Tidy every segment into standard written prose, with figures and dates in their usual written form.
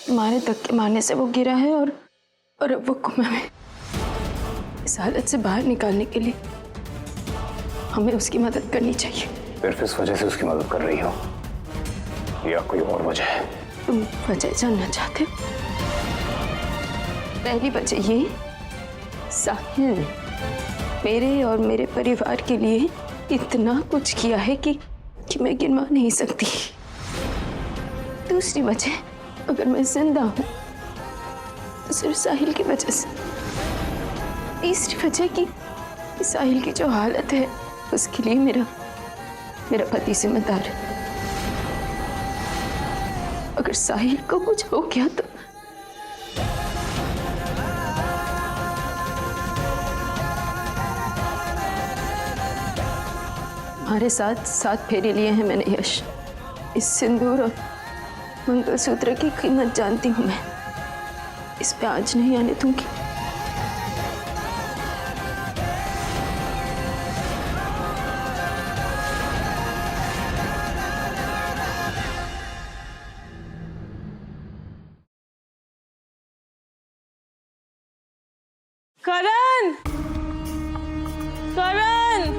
तुम्हारे धक्के मारने से वो गिरा है और अब वो कोमा में। इस हालत से बाहर निकालने के लिए हमें उसकी मदद करनी चाहिए। सिर्फ इस वजह से उसकी मदद कर रही हो या कोई और वजह है? तुम वजह जानना चाहते हो? पहली वजह ये, साहिल मेरे और मेरे परिवार के लिए इतना कुछ किया है कि मैं गिनवा नहीं सकती। दूसरी वजह, अगर मैं जिंदा हूं तो सिर्फ साहिल की वजह से। तीसरी वजह कि साहिल की जो हालत है उसके लिए मेरा पति जिम्मेदार है। अगर साहिल को कुछ हो गया तो हमारे साथ 7 फेरे लिए हैं मैंने यश। इस सिंदूर और मंगलसूत्र की कीमत जानती हूं मैं। इस पे आज नहीं आने दूंगी। करण, करण,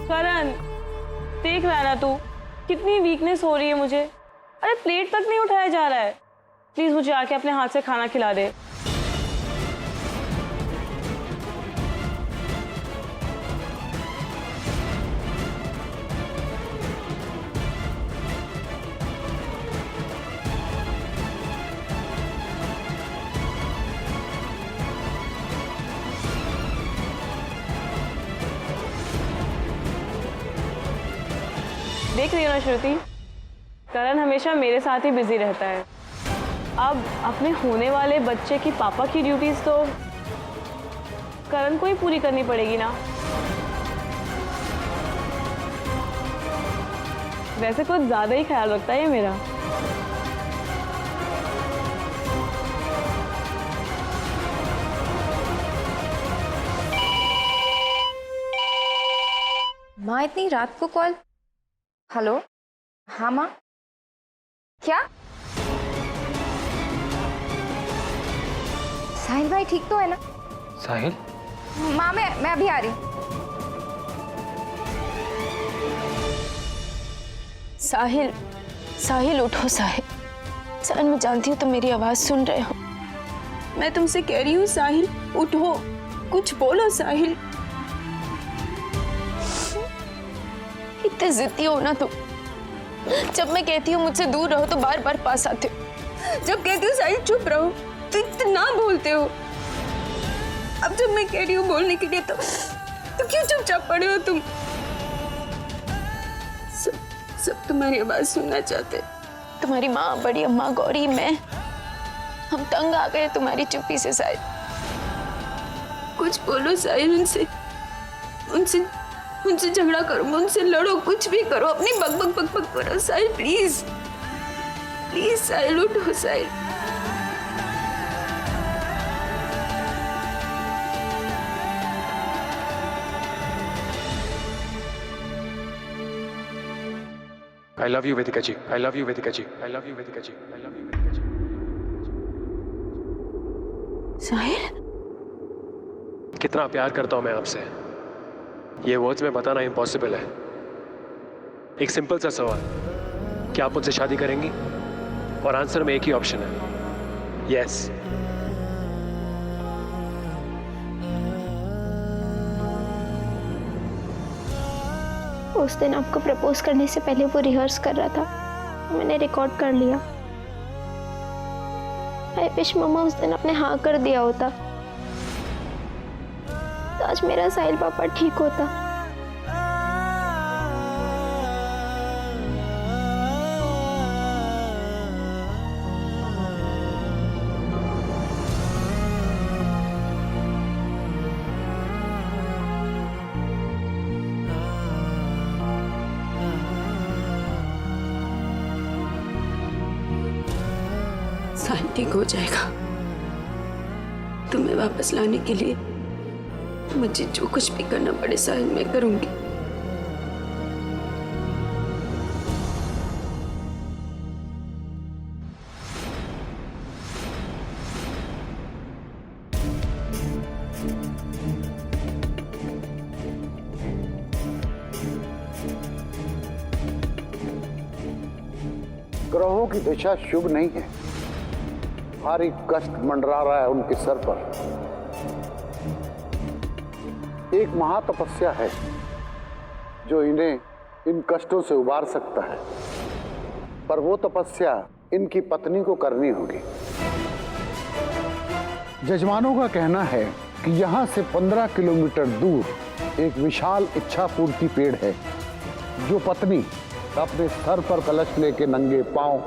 करण, देख रहा है ना तू कितनी वीकनेस हो रही है मुझे। अरे प्लेट तक नहीं उठाया जा रहा है। प्लीज मुझे आके अपने हाथ से खाना खिला दे। देख रही हो ना श्रुति, करण हमेशा मेरे साथ ही बिजी रहता है। अब अपने होने वाले बच्चे की पापा की ड्यूटीज तो करण को ही पूरी करनी पड़ेगी ना। वैसे कुछ ज्यादा ही ख्याल रखता है ये मेरा। माँ इतनी रात को कॉल? हेलो, हाँ माँ, क्या? साहिल भाई ठीक तो है ना? साहिल? माँ मैं अभी आ रही हूँ। साहिल उठो साहिल। साहिल मैं जानती हूँ तुम मेरी आवाज सुन रहे हो। मैं तुमसे कह रही हूँ साहिल उठो, कुछ बोलो साहिल। इतने जिद्दी हो ना तुम। जब मैं कहती हूँ मुझसे दूर रहो तो बार बार पास आते हो। जब कहती हूँ साहिल चुप रहो तो इतना बोलते हो। अब जब मैं कह रही हूँ बोलने के लिए तो क्यों चुपचाप पड़े हो तुम? सब तुम्हारी आवाज सुनना चाहते। तुम्हारी माँ, बड़ी अम्मा, गौरी, मैं, हम तंग आ गए तुम्हारी चुप्पी से। साहिल कुछ बोलो साहिल। उनसे झगड़ा करो, उनसे लड़ो, कुछ भी करो, अपनी बक करो साहिल। प्लीज साहिल उठो साहिल। I love you Vedika ji, I love you Vedika ji, I love you Vedika ji, I love you वेदिका जी। साहिल, कितना प्यार करता हूं मैं आपसे, ये वर्ड्स में बताना इम्पॉसिबल है। एक सिंपल सा सवाल, क्या आप मुझसे शादी करेंगी? और आंसर में एक ही ऑप्शन है, यस। उस दिन आपको प्रपोज करने से पहले वो रिहर्स कर रहा था, मैंने रिकॉर्ड कर लिया। आई विश मम्मा उस दिन अपने हाँ कर दिया होता तो आज मेरा साहिल पापा ठीक होता। साहिल ठीक हो जाएगा। तुम्हें वापस लाने के लिए मुझे जो कुछ भी करना पड़े साहिल मैं करूंगी। ग्रहों की दिशा शुभ नहीं है। भारी कष्ट मंडरा रहा है उनके सर पर। एक महातपस्या है जो इन्हें इन कष्टों से उबार सकता है, पर वो तपस्या इनकी पत्नी को करनी होगी। जजमानों का कहना है कि यहाँ से 15 किलोमीटर दूर एक विशाल इच्छा पूर्ति पेड़ है, जो पत्नी अपने सर पर कलश लेके नंगे पांव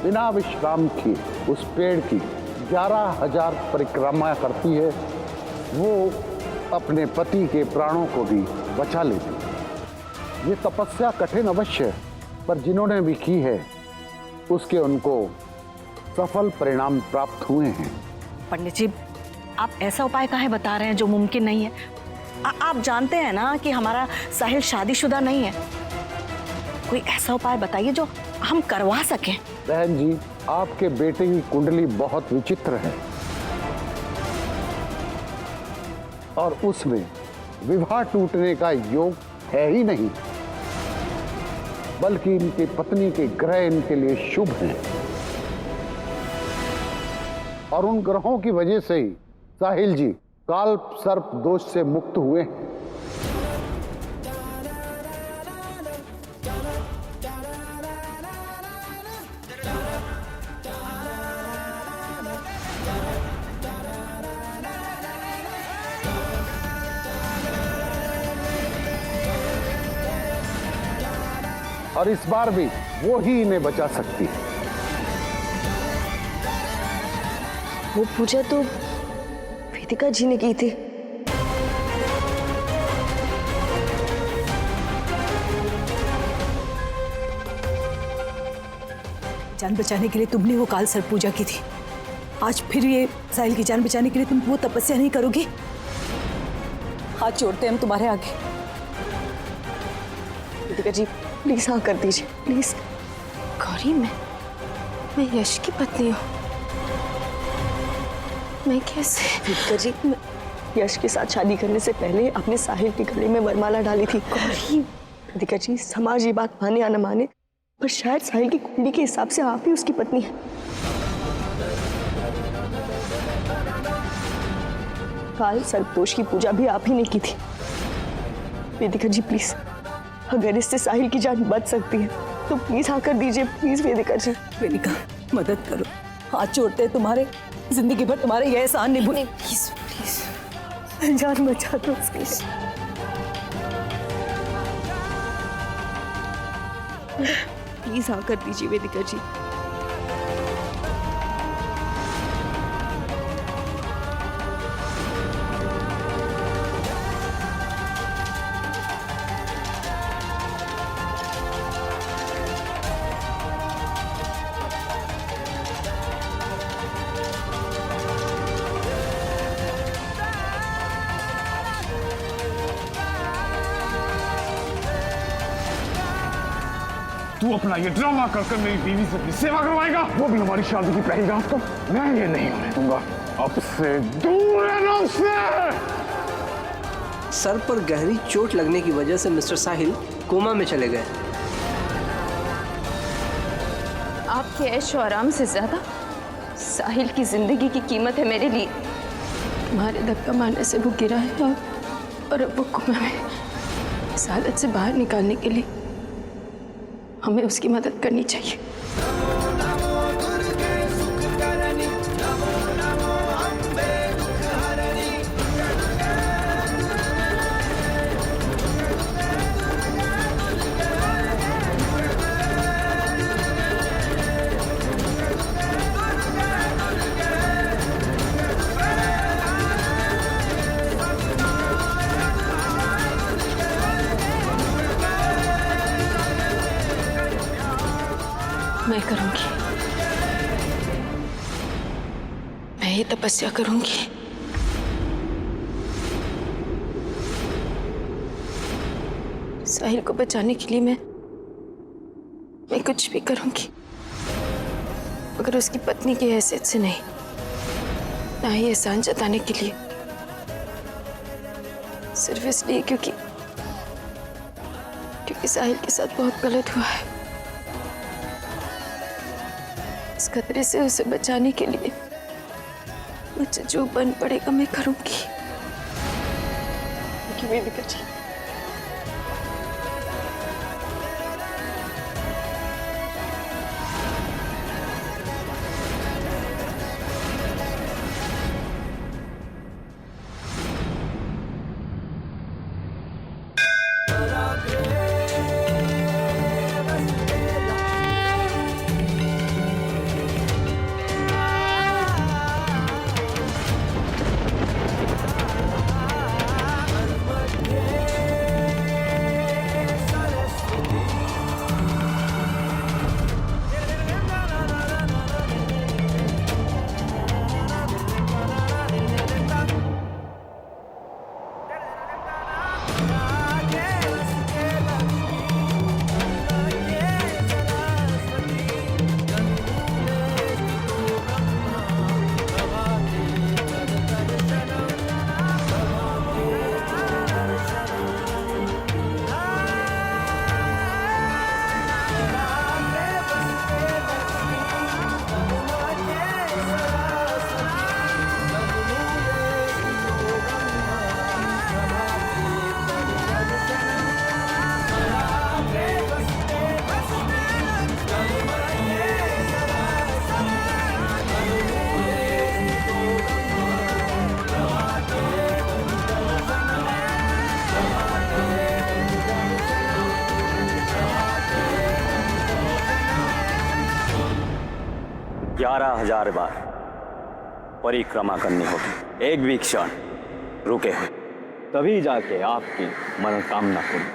बिना विश्राम किए उस पेड़ की 11,000 परिक्रमा करती है, वो अपने पति के प्राणों को भी बचा लेती है। ये तपस्या कठिन अवश्य है, पर जिन्होंने भी की है उसके उनको सफल परिणाम प्राप्त हुए हैं। पंडित जी, आप ऐसा उपाय काहे बता रहे हैं जो मुमकिन नहीं है? आप जानते हैं ना कि हमारा साहिल शादीशुदा नहीं है। कोई ऐसा उपाय बताइए जो हम करवा सकें। बहन जी, आपके बेटे की कुंडली बहुत विचित्र है और उसमें विवाह टूटने का योग है ही नहीं, बल्कि इनकी पत्नी के ग्रह इनके लिए शुभ हैं और उन ग्रहों की वजह से ही साहिल जी काल सर्प दोष से मुक्त हुए हैं। और इस बार भी वो ही इन्हें बचा सकती है। वो पूजा तो वेदिका जी ने की थी। जान बचाने के लिए तुमने वो काल सर्प पूजा की थी, आज फिर ये साहिल की जान बचाने के लिए तुम वो तपस्या नहीं करोगी? हाथ जोड़ते हैं हम तुम्हारे आगे। वेदिका जी प्लीज हाँ कर दीजिए, प्लीज। गौरी, मैं यश की पत्नी हूँ। मैं कैसे? वेदिका जी, मैं यश के साथ शादी करने से पहले अपने साहिल के गले में वरमाला डाली थी। गौरी, वेदिका जी, समाज ये बात माने या न माने, पर शायद साहिल की कुंडली के हिसाब से आप ही उसकी पत्नी है। काल सर्पदोष की पूजा भी आप ही ने की थी। वेदिका जी प्लीज, अगर इससे साहिल की जान बच सकती है तो प्लीज हाँ कर दीजिए, प्लीज वेदिका जी। वेदिका, मदद करो, हाथ जोड़ते हैं तुम्हारे, जिंदगी भर तुम्हारे ये एहसान नहीं भूलेंगे। प्लीज प्लीज जान बचा दो उसकी। प्लीज हाँ कर दीजिए वेदिका जी। तू अपना ये ड्रामा कर कर मेरी बीवी से अपनी सेवा करवाएगा, वो भी हमारी शादी की पहली रात को। मैं ये नहीं होने दूंगा। अब से दूर रहना उससे। सर पर गहरी चोट लगने की वजह से मिस्टर साहिल कोमा में चले गए। आपके ऐश और आराम से ज्यादा साहिल की जिंदगी की कीमत है मेरे लिए। तुम्हारे धक्का मारने से वो गिरा है और अब वो कोमा में। इस हालत से बाहर निकालने के लिए हमें उसकी मदद करनी चाहिए। मैं करूंगी, मैं ये तपस्या करूंगी। साहिल को बचाने के लिए मैं कुछ भी करूंगी, मगर उसकी पत्नी की हैसियत से नहीं, ना ही एहसान जताने के लिए, सिर्फ इसलिए क्योंकि साहिल के साथ बहुत गलत हुआ है। इस खतरे से उसे बचाने के लिए मुझे जो बन पड़ेगा मैं करूंगी। वेदिका जी, ग्यारह 11,000 बार परिक्रमा करनी होगी, एक भी क्षण रुके हुए, तभी जाके आपकी मनोकामना पूरी।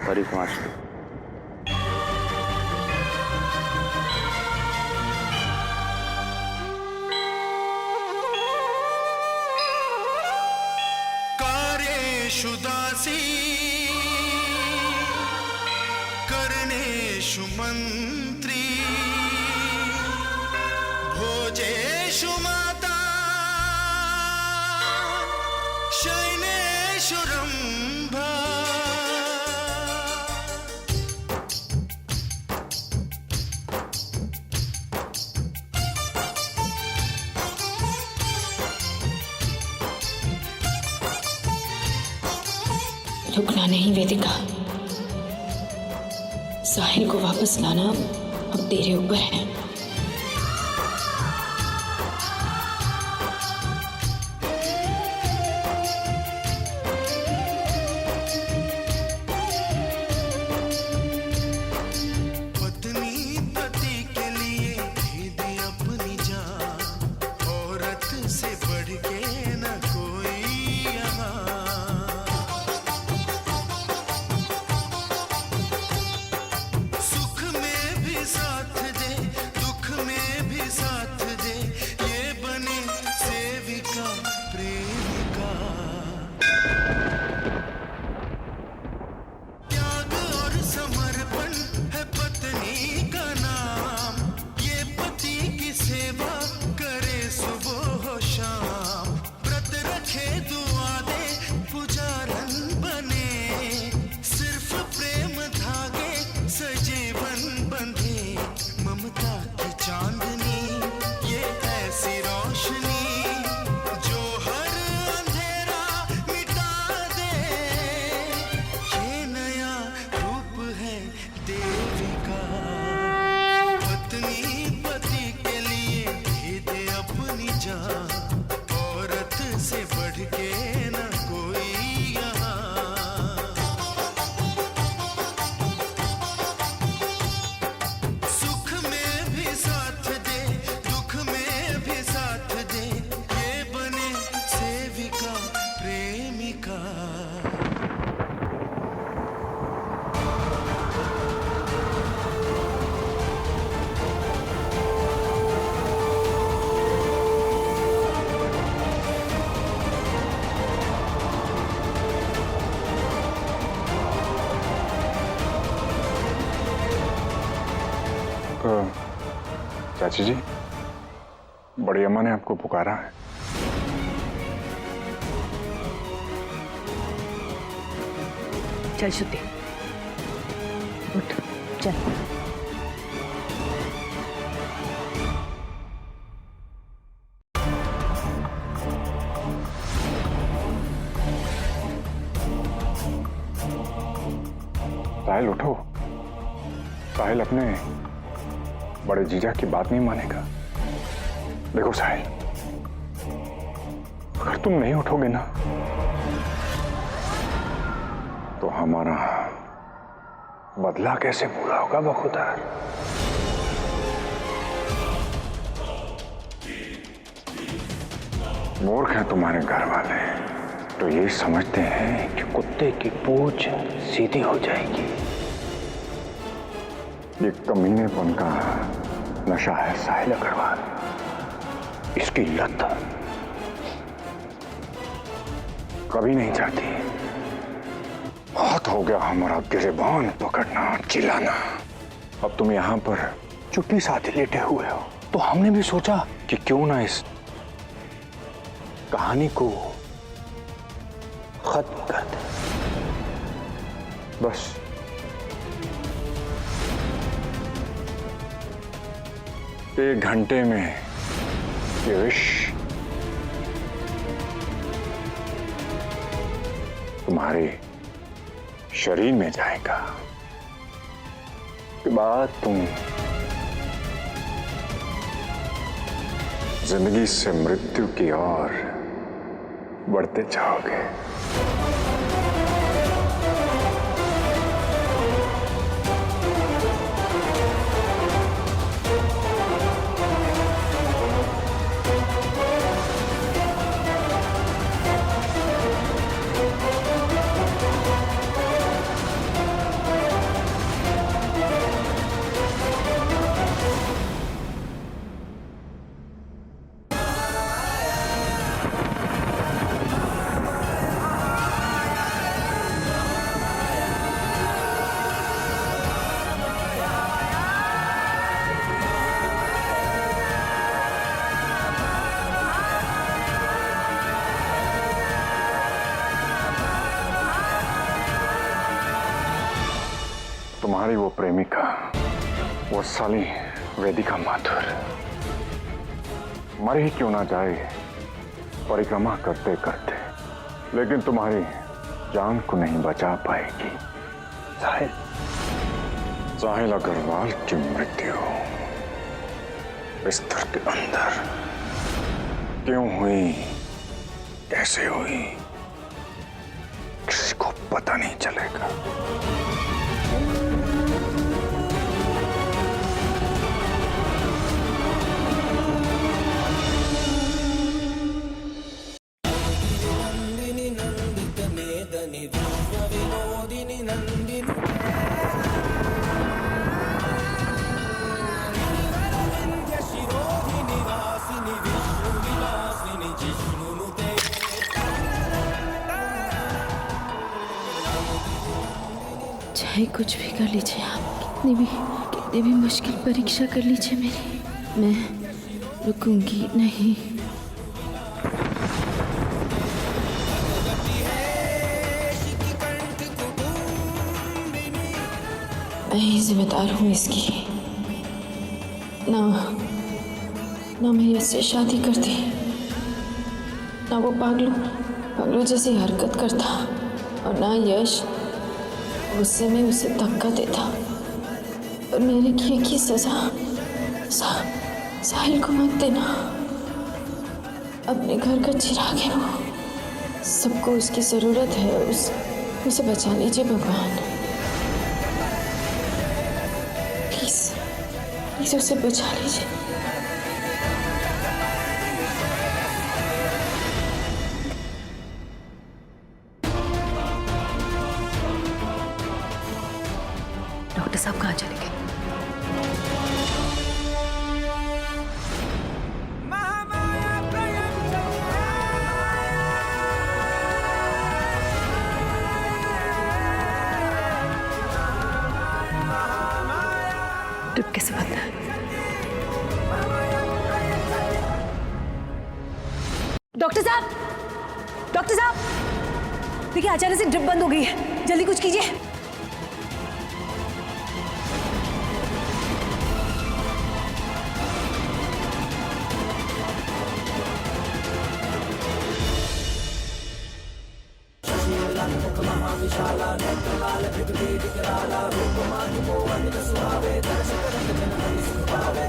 परिक्रमा शुरू। कार्येषु दासी कर्णेषु मंत्री भोजेषु माता शयनेषु रंभा। रुकना नहीं वेदिका, साहिल को वापस लाना अब तेरे ऊपर है। पत्नी पति के लिए दे दे अपनी जान, औरत से बढ़ के न कोई यहाँ। सुख में भी साथ दे, दुख में भी साथ दे, ये बने सेविका प्रेमिका। त्याग और समर्पण है पत्नी का नाम, ये पति की सेवा करे सुबह शाम। व्रत रखे दुआ दे पुजारन बने, सिर्फ प्रेम धागे सजीवन बंधे। ममता की चांदनी ये ऐसी रोशनी जो हर अंधेरा मिटा दे। ये नया रूप है देवी का, पत्नी पति के लिए दे दे अपनी जान, औरत से बढ़ के न कोई यहाँ। सुख में भी साथ दे, दुख में भी साथ दे, ये बने सेविका प्रेमिका। चाची जी, बड़ी अम्मा ने आपको पुकारा है। चल श्रुति, उठ चल। साहिल उठो। साहिल अपने बड़े जीजा की बात नहीं मानेगा। देखो साहिल, अगर तुम नहीं उठोगे ना तो हमारा बदला कैसे पूरा होगा बखुदार। मूर्ख हैं तुम्हारे घर वाले, तो ये समझते हैं कि कुत्ते की पूंछ सीधी हो जाएगी। ये कमीनेपन का नशा है साहिल अग्रवाल, इसकी लत कभी नहीं जाती। बहुत हो गया हमारा गिरेबान पकड़ना चिल्लाना। अब तुम यहां पर चुप्पी साथ लेटे हुए हो, तो हमने भी सोचा कि क्यों ना इस कहानी को खत्म कर दे। बस एक घंटे में ये विष तुम्हारे शरीर में जाएगा। के बाद तुम जिंदगी से मृत्यु की ओर बढ़ते जाओगे। तुम्हारी वो प्रेमिका, वो साली वेदिका माथुर मर ही क्यों ना जाए परिक्रमा करते करते, लेकिन तुम्हारी जान को नहीं बचा पाएगी। साहिल, साहिल अग्रवाल की मृत्यु बिस्तर के अंदर क्यों हुई, कैसे हुई, किसी को पता नहीं चलेगा। चाहे कुछ भी कर लीजिए आप, कितनी भी मुश्किल परीक्षा कर लीजिए मेरी, मैं रुकूंगी नहीं। मैं ही जिम्मेदार हूँ इसकी। ना मैं इससे शादी करती, ना वो पागलों जैसी हरकत करता, और ना यश गुस्से में उसे धक्का देता। और मेरे किए की सजा साहिल को मत देना। अपने घर का चिराग है वो, सबको उसकी जरूरत है, उसे बचा लीजिए भगवान। प्लीज उसे बचा लीजिए। डॉक्टर साहब कहाँ चले गए? ट्रिप कैसे बंद है? डॉक्टर साहब, देखिए अचानक से ड्रिप बंद हो गई है, जल्दी कुछ कीजिए। महाविशाला बाल बिगड़ी दिखलाला रूप मांगी को अनित सुहावे दर्शक रंग जन हरि सुख पावे